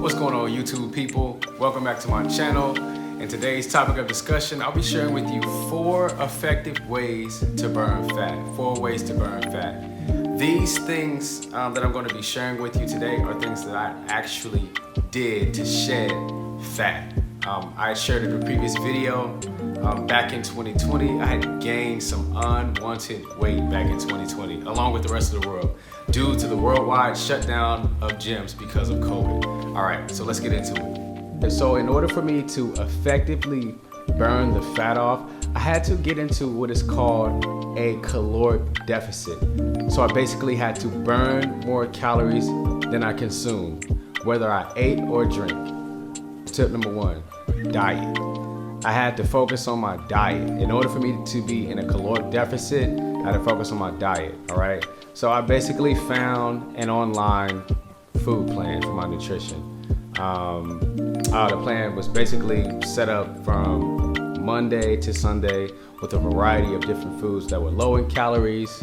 What's going on, YouTube people? Welcome back to my channel. In today's topic of discussion, I'll be sharing with you 4 effective ways to burn fat. 4 ways to burn fat. These things that I'm going to be sharing with you today are things that I actually did to shed fat. I shared in a previous video back in 2020. I had gained some unwanted weight back in 2020, along with the rest of the world, due to the worldwide shutdown of gyms because of COVID. All right, so let's get into it. So in order for me to effectively burn the fat off, I had to get into what is called a caloric deficit. So I basically had to burn more calories than I consumed, whether I ate or drank. Tip number 1, diet. I had to focus on my diet. In order for me to be in a caloric deficit, I had to focus on my diet, all right? So I basically found an online food plan for my nutrition. The plan was basically set up from Monday to Sunday with a variety of different foods that were low in calories,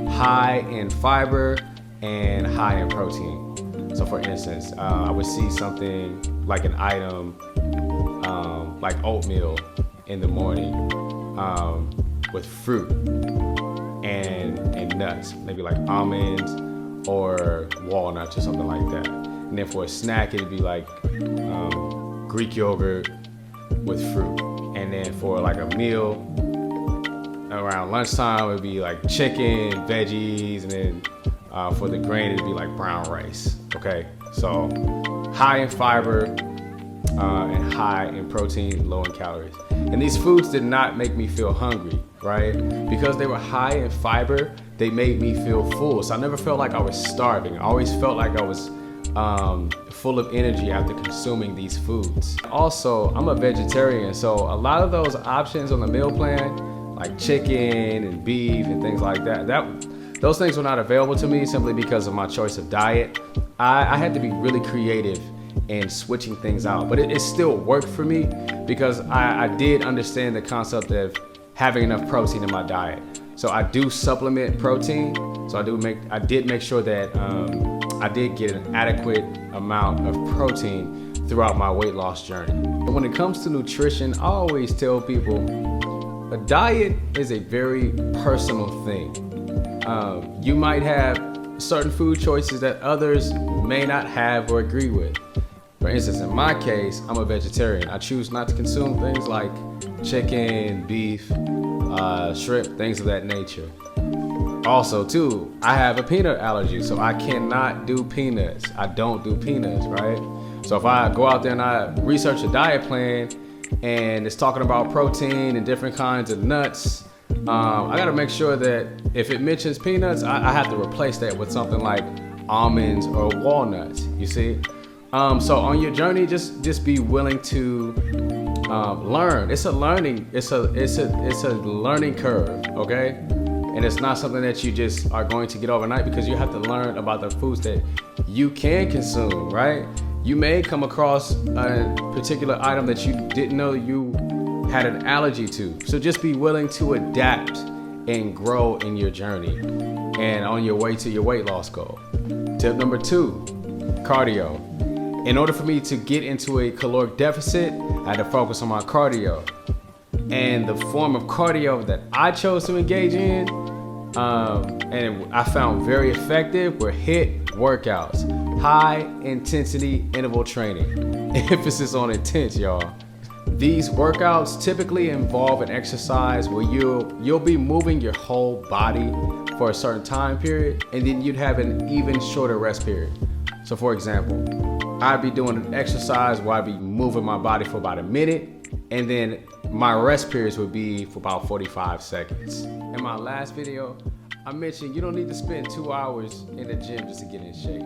high in fiber, and high in protein. So for instance, I would see something like an item like oatmeal in the morning with fruit and nuts, maybe like almonds or walnuts or something like that. And then for a snack, it'd be like Greek yogurt with fruit. And then for like a meal around lunchtime, it'd be like chicken, veggies, and then for the grain, it'd be like brown rice. Okay, so high in fiber and high in protein, low in calories. And these foods did not make me feel hungry, right? Because they were high in fiber, they made me feel full. So I never felt like I was starving. I always felt like I was full of energy after consuming these foods. Also, I'm a vegetarian, so a lot of those options on the meal plan, like chicken and beef and things like that, those things were not available to me simply because of my choice of diet. I had to be really creative in switching things out, but it still worked for me because I did understand the concept of having enough protein in my diet. So I do supplement protein. So I did make sure that I did get an adequate amount of protein throughout my weight loss journey. But when it comes to nutrition, I always tell people a diet is a very personal thing. You might have certain food choices that others may not have or agree with. For instance, in my case, I'm a vegetarian. I choose not to consume things like chicken, beef, shrimp, things of that nature. Also, too, I have a peanut allergy, so I cannot do peanuts. I don't do peanuts, right? So if I go out there and I research a diet plan and it's talking about protein and different kinds of nuts, I gotta make sure that if it mentions peanuts, I have to replace that with something like almonds or walnuts, you see? So on your journey, just be willing to learn. It's a learning curve, okay? And it's not something that you just are going to get overnight because you have to learn about the foods that you can consume, right? You may come across a particular item that you didn't know you had an allergy to. So just be willing to adapt and grow in your journey and on your way to your weight loss goal. Tip number 2, cardio. In order for me to get into a caloric deficit, I had to focus on my cardio. And the form of cardio that I chose to engage in, and I found very effective, were HIIT workouts, high intensity interval training. Emphasis on intense, y'all. These workouts typically involve an exercise where you'll be moving your whole body for a certain time period, and then you'd have an even shorter rest period. So for example, I'd be doing an exercise where I'd be moving my body for about a minute, and then my rest periods would be for about 45 seconds. In my last video, I mentioned you don't need to spend 2 hours in the gym just to get in shape.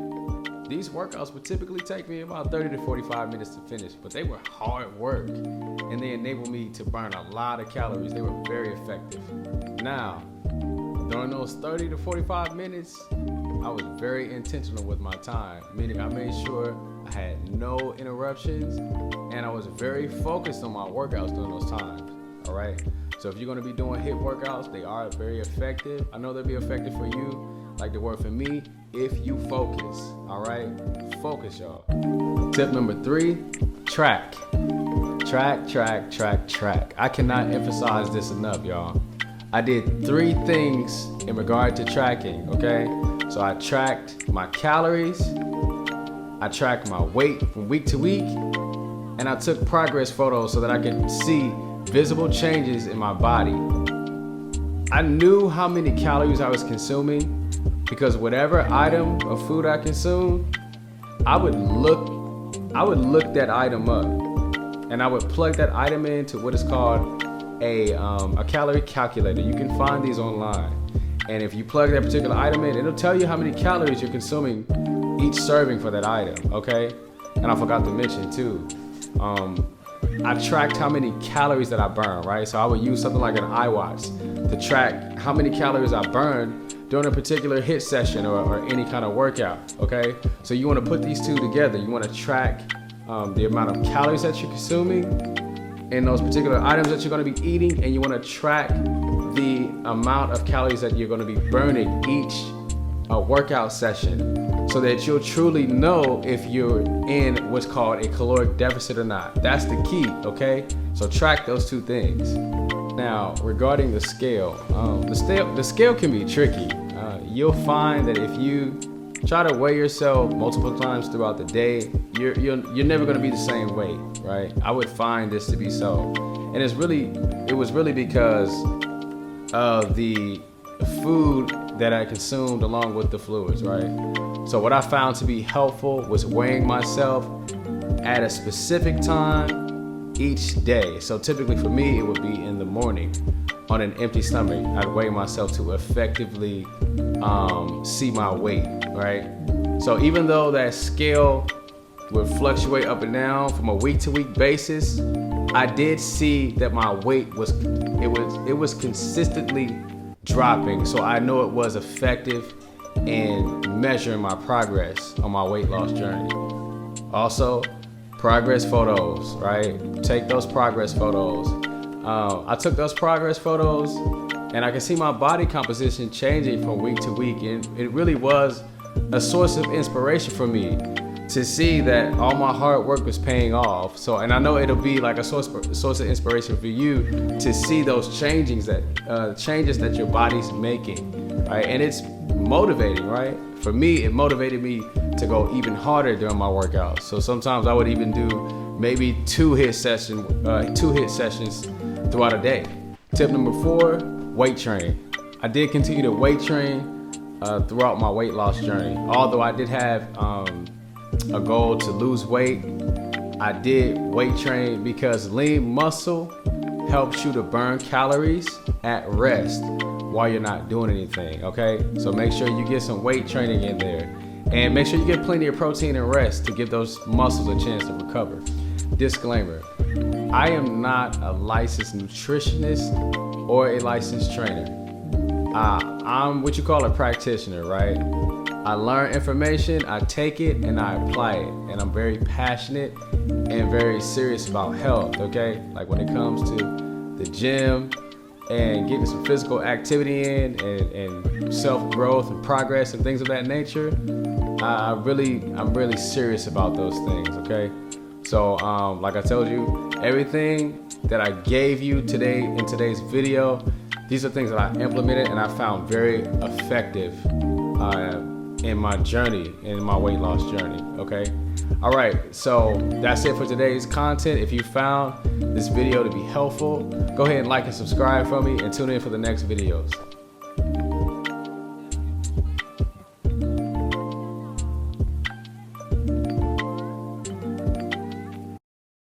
These workouts would typically take me about 30 to 45 minutes to finish, but they were hard work, and they enabled me to burn a lot of calories. They were very effective. Now, during those 30 to 45 minutes, I was very intentional with my time, meaning I made sure I had no interruptions, and I was very focused on my workouts during those times, all right? So if you're gonna be doing HIIT workouts, they are very effective. I know they'll be effective for you, like they were for me, if you focus, all right? Focus, y'all. Tip number 3, track. Track. I cannot emphasize this enough, y'all. I did 3 things in regard to tracking, okay? So I tracked my calories, I tracked my weight from week to week, and I took progress photos so that I could see visible changes in my body. I knew how many calories I was consuming because whatever item of food I consumed, I would look that item up, and I would plug that item into what is called a calorie calculator. You can find these online, and if you plug that particular item in, it'll tell you how many calories you're consuming each serving for that item, okay? And I forgot to mention too, I tracked how many calories that I burned, right? So I would use something like an iWatch to track how many calories I burned during a particular HIIT session or any kind of workout, okay? So you wanna put these two together. You wanna track the amount of calories that you're consuming in those particular items that you're gonna be eating, and you wanna track the amount of calories that you're gonna be burning each workout session, so that you'll truly know if you're in what's called a caloric deficit or not. That's the key, okay? So track those 2 things. Now, regarding the scale, the scale can be tricky. You'll find that if you try to weigh yourself multiple times throughout the day, you're never gonna be the same weight, right? I would find this to be so. And it was really because of the food that I consumed along with the fluids, right? So what I found to be helpful was weighing myself at a specific time each day. So typically for me, it would be in the morning on an empty stomach. I'd weigh myself to effectively see my weight, right? So even though that scale would fluctuate up and down from a week to week basis, I did see that my weight was consistently dropping. So I know it was effective in measuring my progress on my weight loss journey. Also, progress photos, right? Take those progress photos. I took those progress photos and I could see my body composition changing from week to week. And it really was a source of inspiration for me to see that all my hard work was paying off. So, and I know it'll be like a source of inspiration for you to see those changes that your body's making, right? And it's motivating, right? For me, it motivated me to go even harder during my workouts. So sometimes I would even do maybe 2 HIIT sessions throughout a day. Tip number 4, weight train. I did continue to weight train throughout my weight loss journey. Although I did have a goal to lose weight, I did weight train because lean muscle helps you to burn calories at rest while you're not doing anything, okay? So make sure you get some weight training in there, and make sure you get plenty of protein and rest to give those muscles a chance to recover. Disclaimer, I am not a licensed nutritionist or a licensed trainer. I'm what you call a practitioner, right? I learn information, I take it, and I apply it. And I'm very passionate and very serious about health, okay? Like when it comes to the gym and getting some physical activity in and self-growth and progress and things of that nature, I'm really serious about those things, okay? So like I told you, everything that I gave you today in today's video, these are things that I implemented and I found very effective in my journey, in my weight loss journey, okay? All right, so that's it for today's content. If you found this video to be helpful, go ahead and like and subscribe for me and tune in for the next videos.